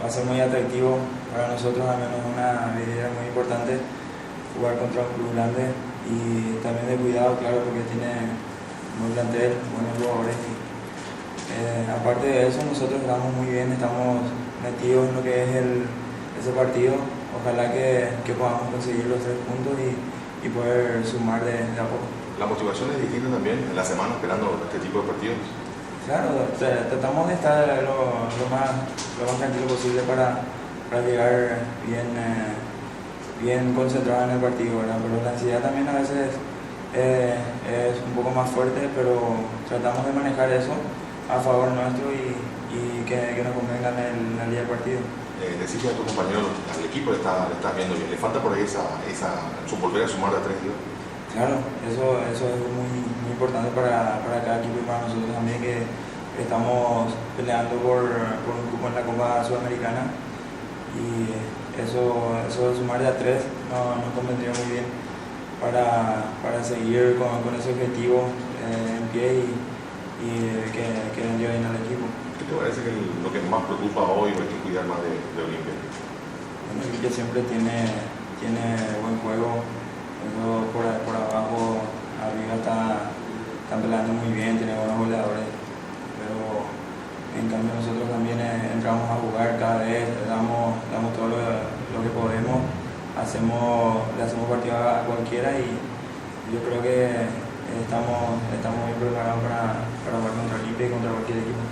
va a ser muy atractivo para nosotros, al menos una vidriera muy importante, jugar contra un club grande y también de cuidado, claro, porque tiene buen plantel, buenos jugadores. Y, aparte de eso, nosotros estamos muy bien, estamos metidos en lo que es ese partido. Ojalá que podamos conseguir los 3 puntos y poder sumar de a poco. La motivación es distinta también en la semana esperando este tipo de partidos. Claro, tratamos de estar lo más tranquilo posible para llegar bien concentrado en el partido, ¿verdad? Pero la ansiedad también a veces es un poco más fuerte, pero tratamos de manejar eso a favor nuestro y que nos convenga en el día del partido. Decirle a tu compañero, al equipo le estás viendo bien, le falta por ahí volver a sumar de 3 días. Claro, eso es muy importante para cada equipo y para nosotros también, que estamos peleando por un cupo en la Copa Sudamericana, y eso de sumar de a 3 nos convendría muy bien para seguir con ese objetivo en pie y que venga bien al equipo. ¿Qué te parece que lo que más preocupa hoy o hay que cuidar más de Olimpia? Bueno, Olimpia siempre tiene buen juego. Eso por abajo, arriba están peleando muy bien, tiene buenos goleadores, pero en cambio nosotros también entramos a jugar cada vez, damos todo lo que podemos, le hacemos partido a cualquiera, y yo creo que estamos bien preparados para jugar contra Olimpia y contra cualquier equipo.